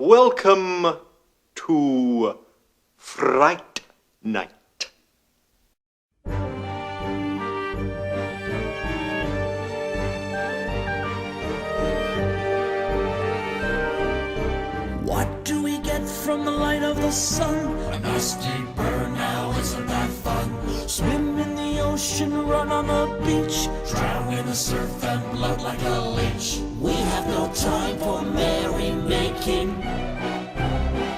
Welcome to Fright Night. What do we get from the light of the sun? A nasty burn, now isn't that fun? Swim in the ocean, run on the beach, drown in the surf and blood like a leech. We have no time for merrymaking.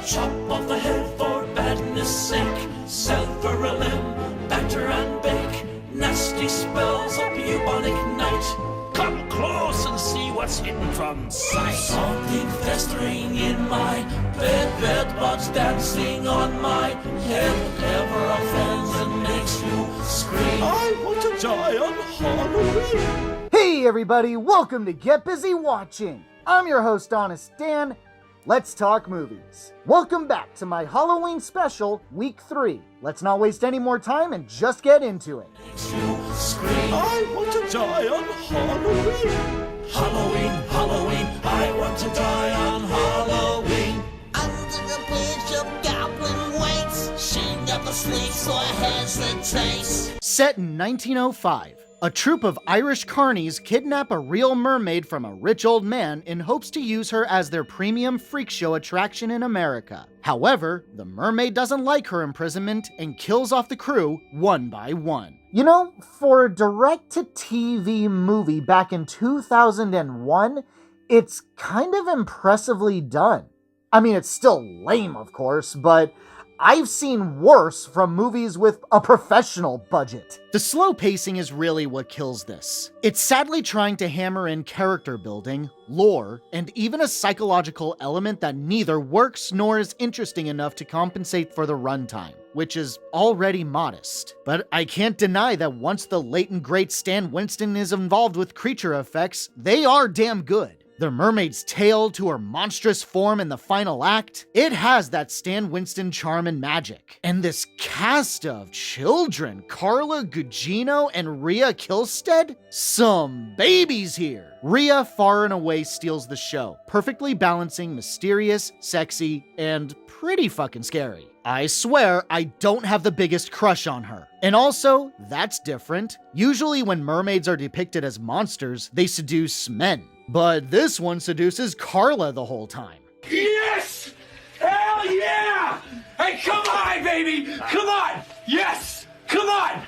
Chop off the head for badness sake, sell for a limb, batter and bake. Nasty spells of bubonic night. Come close and see what's hidden from sight. Something festering in my bed bugs dancing on my head. Ever offends and makes you scream. I want to die on Halloween. Hey everybody, welcome to Get Busy Watching. I'm your host, Honest Dan. Let's talk movies. Welcome back to my Halloween special, Week 3. Let's not waste any more time and just get into it. I want to die on Halloween. Halloween, Halloween, I want to die on Halloween. Under the bridge of goblin weights, she never sleeps or hesitates. Set in 1905. A troupe of Irish carnies kidnap a real mermaid from a rich old man in hopes to use her as their premium freak show attraction in America. However, the mermaid doesn't like her imprisonment and kills off the crew one by one. You know, for a direct-to-TV movie back in 2001, it's kind of impressively done. I mean, it's still lame, of course, but I've seen worse from movies with a professional budget. The slow pacing is really what kills this. It's sadly trying to hammer in character building, lore, and even a psychological element that neither works nor is interesting enough to compensate for the runtime, which is already modest. But I can't deny that once the late and great Stan Winston is involved with creature effects, they are damn good. The mermaid's tail to her monstrous form in the final act, it has that Stan Winston charm and magic. And this cast of children, Carla Gugino and Rhea Kilstead? Some babies here! Rhea far and away steals the show, perfectly balancing mysterious, sexy, and pretty fucking scary. I swear I don't have the biggest crush on her. And also, that's different. Usually when mermaids are depicted as monsters, they seduce men. But this one seduces Carla the whole time. Yes! Hell yeah! Hey, come on, baby! Come on! Yes! Come on!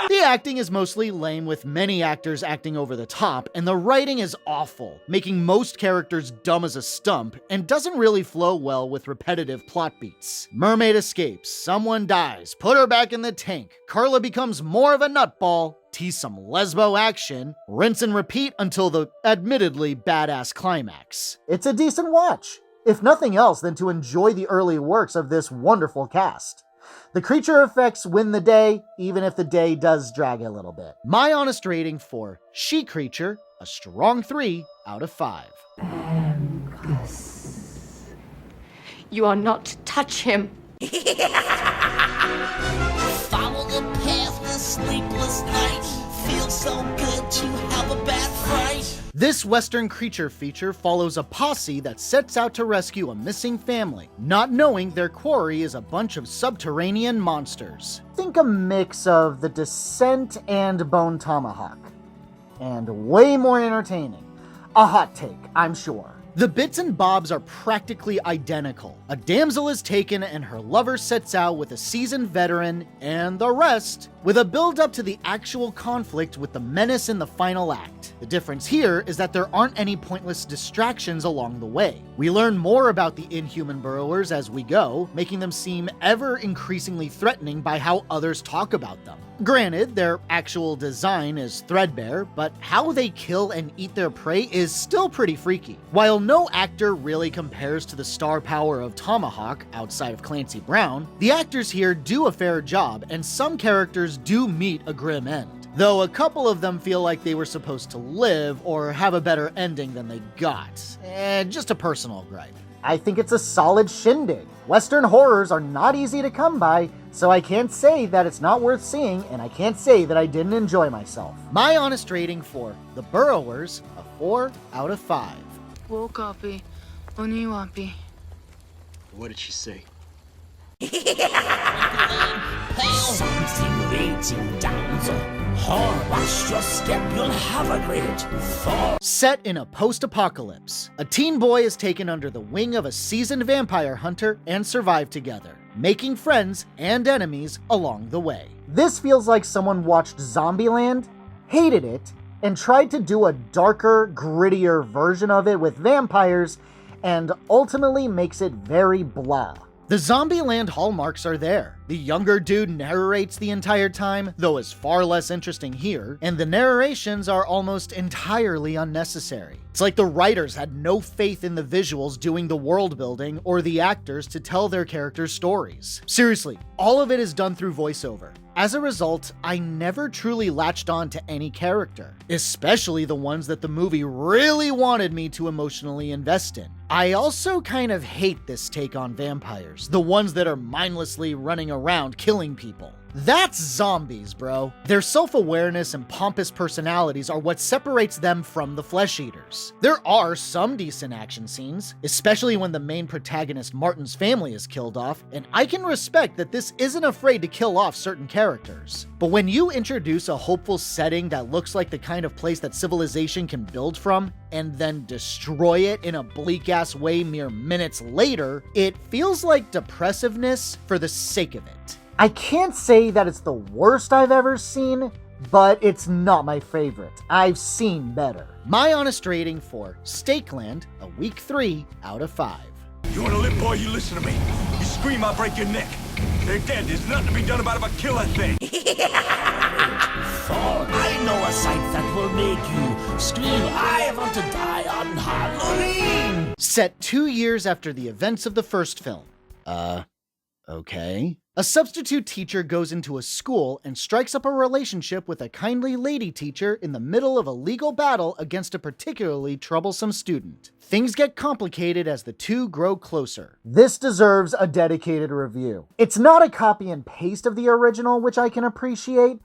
The acting is mostly lame, with many actors acting over the top, and the writing is awful, making most characters dumb as a stump, and doesn't really flow well with repetitive plot beats. Mermaid escapes, someone dies, put her back in the tank, Carla becomes more of a nutball, tease some lesbo action, rinse and repeat until the admittedly badass climax. It's a decent watch, if nothing else than to enjoy the early works of this wonderful cast. The creature effects win the day, even if the day does drag a little bit. My honest rating for She Creature, a strong 3 out of 5. You are not to touch him. Follow the path, the sleepless night. Feels so good to have a bad fright. This Western creature feature follows a posse that sets out to rescue a missing family, not knowing their quarry is a bunch of subterranean monsters. Think a mix of The Descent and Bone Tomahawk. And way more entertaining. A hot take, I'm sure. The bits and bobs are practically identical. A damsel is taken and her lover sets out with a seasoned veteran, and the rest, with a build up to the actual conflict with the menace in the final act. The difference here is that there aren't any pointless distractions along the way. We learn more about the inhuman burrowers as we go, making them seem ever increasingly threatening by how others talk about them. Granted, their actual design is threadbare, but how they kill and eat their prey is still pretty freaky. While no actor really compares to the star power of Tomahawk outside of Clancy Brown, the actors here do a fair job, and some characters do meet a grim end. Though a couple of them feel like they were supposed to live or have a better ending than they got. Just a personal gripe. I think it's a solid shindig. Western horrors are not easy to come by, so I can't say that it's not worth seeing, and I can't say that I didn't enjoy myself. My honest rating for The Burrowers, a 4 out of 5. Whoa, copy. Oniwapi. What did she say? Something raging down the hall. Watch your step, you'll have a great fall. Set in a post-apocalypse, a teen boy is taken under the wing of a seasoned vampire hunter and survive together, making friends and enemies along the way. This feels like someone watched Zombieland, hated it, and tried to do a darker, grittier version of it with vampires, and ultimately makes it very blah. The Zombieland hallmarks are there. The younger dude narrates the entire time, though is far less interesting here, and the narrations are almost entirely unnecessary. It's like the writers had no faith in the visuals doing the world building or the actors to tell their characters' stories. Seriously, all of it is done through voiceover. As a result, I never truly latched on to any character, especially the ones that the movie really wanted me to emotionally invest in. I also kind of hate this take on vampires, the ones that are mindlessly running around killing people. That's zombies, bro. Their self-awareness and pompous personalities are what separates them from the flesh eaters. There are some decent action scenes, especially when the main protagonist Martin's family is killed off, and I can respect that this isn't afraid to kill off certain characters. But when you introduce a hopeful setting that looks like the kind of place that civilization can build from, and then destroy it in a bleak-ass way mere minutes later, it feels like depressiveness for the sake of it. I can't say that it's the worst I've ever seen, but it's not my favorite. I've seen better. My honest rating for Stakeland, a week 3 out of 5. You wanna live, boy, you listen to me. You scream, I'll break your neck. They're dead, there's nothing to be done about it but kill that thing. Fall, I know a sight that will make you scream, I want to die on Halloween. Set 2 years after the events of the first film. Okay. A substitute teacher goes into a school and strikes up a relationship with a kindly lady teacher in the middle of a legal battle against a particularly troublesome student. Things get complicated as the two grow closer. This deserves a dedicated review. It's not a copy and paste of the original, which I can appreciate,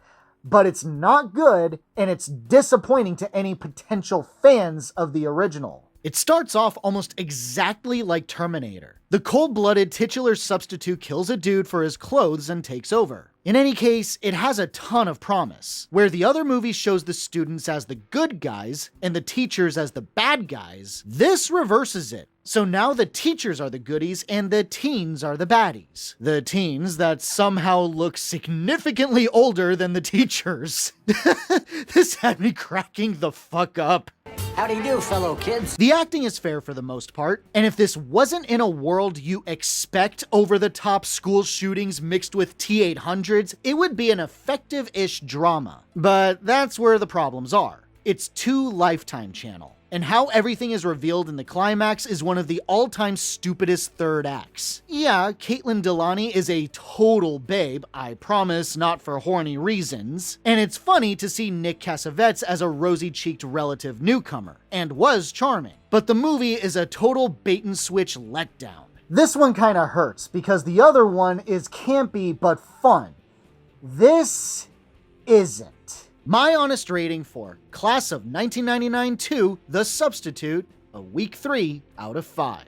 but it's not good, and it's disappointing to any potential fans of the original. It starts off almost exactly like Terminator. The cold-blooded titular substitute kills a dude for his clothes and takes over. In any case, it has a ton of promise. Where the other movie shows the students as the good guys and the teachers as the bad guys, this reverses it. So now the teachers are the goodies and the teens are the baddies. The teens that somehow look significantly older than the teachers. This had me cracking the fuck up. Howdy do, fellow kids. The acting is fair for the most part, and if this wasn't in a world you expect over-the-top school shootings mixed with T-800s, it would be an effective-ish drama. But that's where the problems are. It's too Lifetime Channel. And how everything is revealed in the climax is one of the all-time stupidest third acts. Yeah, Caitlin Delaney is a total babe, I promise not for horny reasons, and it's funny to see Nick Cassavetes as a rosy-cheeked relative newcomer, and was charming. But the movie is a total bait-and-switch letdown. This one kinda hurts, because the other one is campy but fun. This isn't. My honest rating for Class of 1999 2, The Substitute, a week 3 out of 5.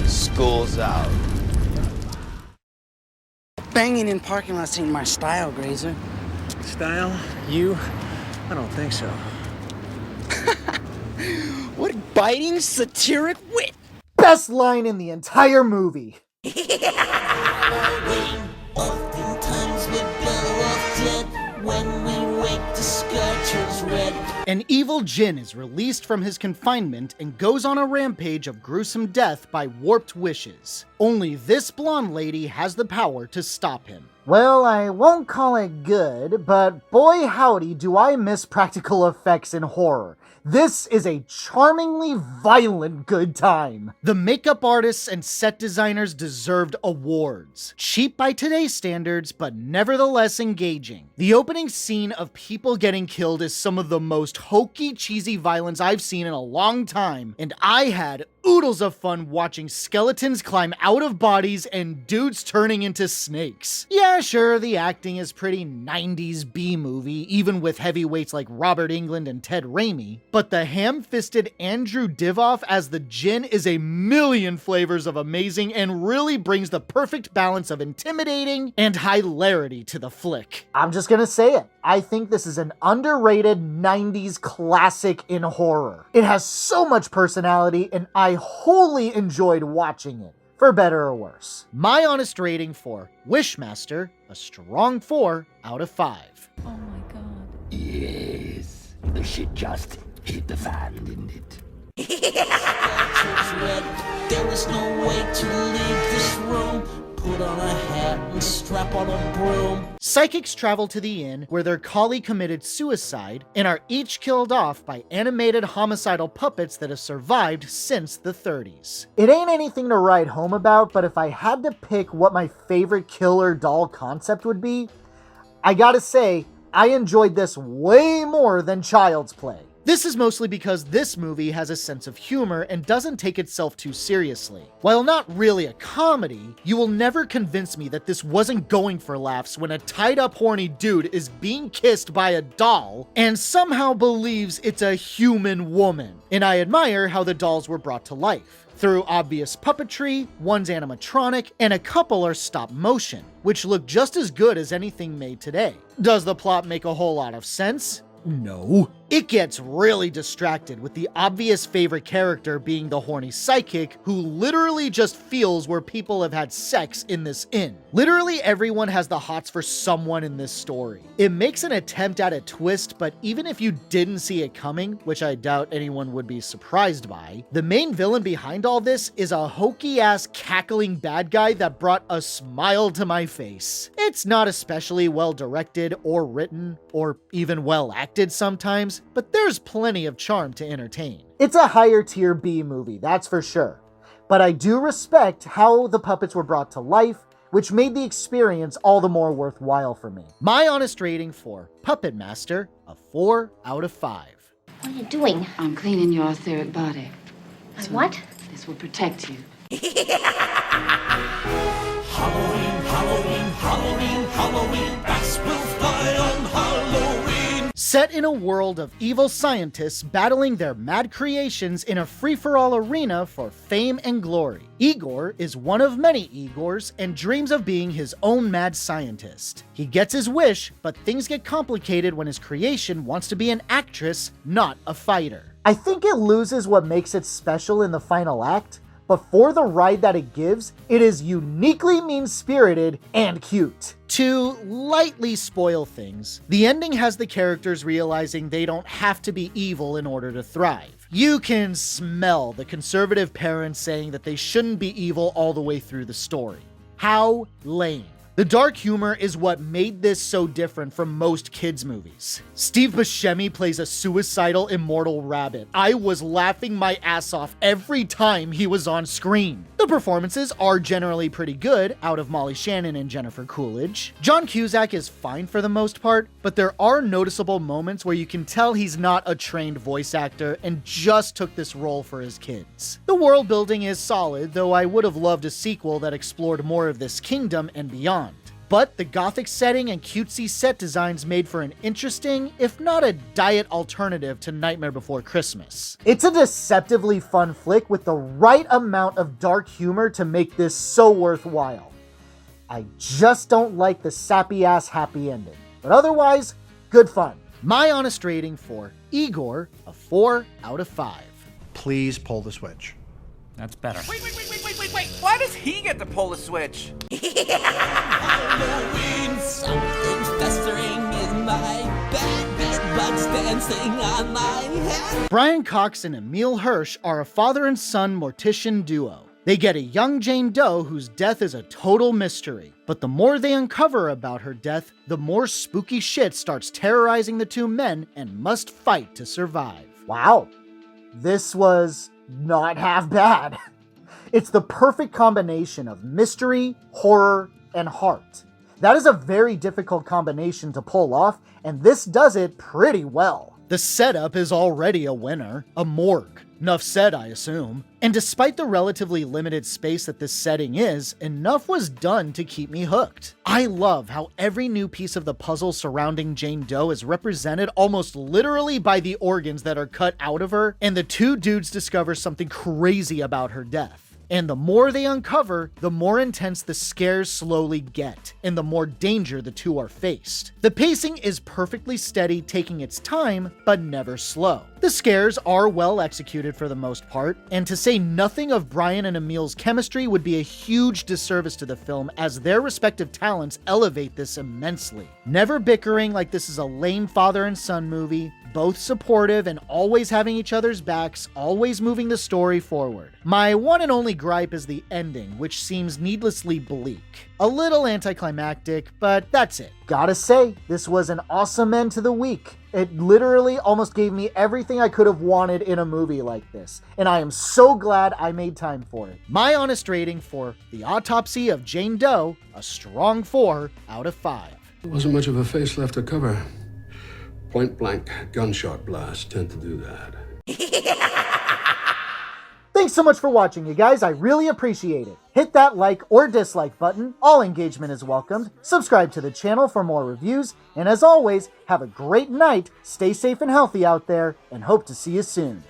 School's out. Banging in parking lots ain't my style, Grazer. Style? You? I don't think so. What biting, satiric wit! Best line in the entire movie. Oftentimes we blow off dead when we wake the scourgers red. An evil djinn is released from his confinement and goes on a rampage of gruesome death by warped wishes. Only this blonde lady has the power to stop him. Well, I won't call it good, but boy howdy do I miss practical effects in horror. This is a charmingly violent good time. The makeup artists and set designers deserved awards. Cheap by today's standards, but nevertheless engaging. The opening scene of people getting killed is some of the most hokey, cheesy violence I've seen in a long time, and I had oodles of fun watching skeletons climb out of bodies and dudes turning into snakes. Yeah, Yeah, sure, the acting is pretty 90s B-movie, even with heavyweights like Robert Englund and Ted Raimi, but the ham-fisted Andrew Divoff as the Djinn is a million flavors of amazing and really brings the perfect balance of intimidating and hilarity to the flick. I'm just gonna say it. I think this is an underrated 90s classic in horror. It has so much personality, and I wholly enjoyed watching it, for better or worse. My honest rating for Wishmaster, a strong 4 out of 5. Oh my god. Yes, the shit just hit the fan, didn't it? There is no way to leave this room. Put on a hat and strap on a broom. Psychics travel to the inn where their collie committed suicide and are each killed off by animated homicidal puppets that have survived since the 30s. It ain't anything to write home about, but if I had to pick what my favorite killer doll concept would be, I gotta say, I enjoyed this way more than Child's Play. This is mostly because this movie has a sense of humor and doesn't take itself too seriously. While not really a comedy, you will never convince me that this wasn't going for laughs when a tied-up horny dude is being kissed by a doll and somehow believes it's a human woman. And I admire how the dolls were brought to life. Through obvious puppetry, one's animatronic, and a couple are stop motion, which look just as good as anything made today. Does the plot make a whole lot of sense? No. It gets really distracted with the obvious favorite character being the horny psychic who literally just feels where people have had sex in this inn. Literally everyone has the hots for someone in this story. It makes an attempt at a twist, but even if you didn't see it coming, which I doubt anyone would be surprised by, the main villain behind all this is a hokey-ass cackling bad guy that brought a smile to my face. It's not especially well directed or written, or even well acted sometimes, but there's plenty of charm to entertain. It's a higher tier B movie, that's for sure. But I do respect how the puppets were brought to life, which made the experience all the more worthwhile for me. My honest rating for Puppet Master, a 4 out of 5. What are you doing? I'm cleaning your etheric body. My what? This will protect you. Halloween, Halloween, Halloween, Halloween. Bats will fly on Halloween. Set in a world of evil scientists battling their mad creations in a free-for-all arena for fame and glory. Igor is one of many Igors and dreams of being his own mad scientist. He gets his wish, but things get complicated when his creation wants to be an actress, not a fighter. I think it loses what makes it special in the final act, but for the ride that it gives, it is uniquely mean-spirited and cute. To lightly spoil things, the ending has the characters realizing they don't have to be evil in order to thrive. You can smell the conservative parents saying that they shouldn't be evil all the way through the story. How lame. The dark humor is what made this so different from most kids' movies. Steve Buscemi plays a suicidal immortal rabbit. I was laughing my ass off every time he was on screen. The performances are generally pretty good out of Molly Shannon and Jennifer Coolidge. John Cusack is fine for the most part, but there are noticeable moments where you can tell he's not a trained voice actor and just took this role for his kids. The world building is solid, though I would have loved a sequel that explored more of this kingdom and beyond. But the gothic setting and cutesy set designs made for an interesting, if not a diet alternative to Nightmare Before Christmas. It's a deceptively fun flick with the right amount of dark humor to make this so worthwhile. I just don't like the sappy-ass happy ending. But otherwise, good fun. My honest rating for Igor, a 4 out of 5. Please pull the switch. That's better. Wait. Why does he get to pull the switch? Halloween, something festering in my back. Bed bugs dancing on my head. Brian Cox and Emile Hirsch are a father and son mortician duo. They get a young Jane Doe whose death is a total mystery. But the more they uncover about her death, the more spooky shit starts terrorizing the two men and must fight to survive. Wow. This was not half bad. It's the perfect combination of mystery, horror, and heart. That is a very difficult combination to pull off, and this does it pretty well. The setup is already a winner, a morgue. Enough said, I assume. And despite the relatively limited space that this setting is, enough was done to keep me hooked. I love how every new piece of the puzzle surrounding Jane Doe is represented almost literally by the organs that are cut out of her, and the two dudes discover something crazy about her death. And the more they uncover, the more intense the scares slowly get, and the more danger the two are faced. The pacing is perfectly steady, taking its time, but never slow. The scares are well executed for the most part, and to say nothing of Brian and Emil's chemistry would be a huge disservice to the film, as their respective talents elevate this immensely. Never bickering like this is a lame father and son movie, both supportive and always having each other's backs, always moving the story forward. My one and only gripe is the ending, which seems needlessly bleak. A little anticlimactic, but that's it. Gotta say, this was an awesome end to the week. It literally almost gave me everything I could have wanted in a movie like this, and I am so glad I made time for it. My honest rating for The Autopsy of Jane Doe, a strong 4 out of 5. Wasn't much of a face left to cover. Point blank gunshot blasts tend to do that. Thanks so much for watching, you guys. I really appreciate it. Hit that like or dislike button. All engagement is welcomed. Subscribe to the channel for more reviews. And as always, have a great night, stay safe and healthy out there, and hope to see you soon.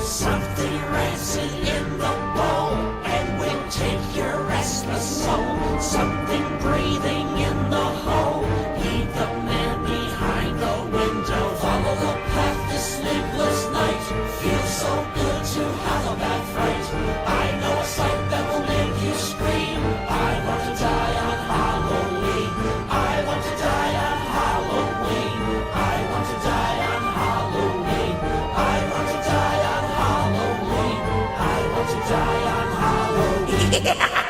Something rancid in the bowl, and we'll take your restless soul. Something breathing in the hole. Heed the man behind the window. Follow the path this sleepless night. Feels so good to have a bad fright. I know a sight that will make you scream. I want to die on Halloween. I want to die on Halloween. I want to die on Halloween. I want to die on Halloween. I want to die on Halloween.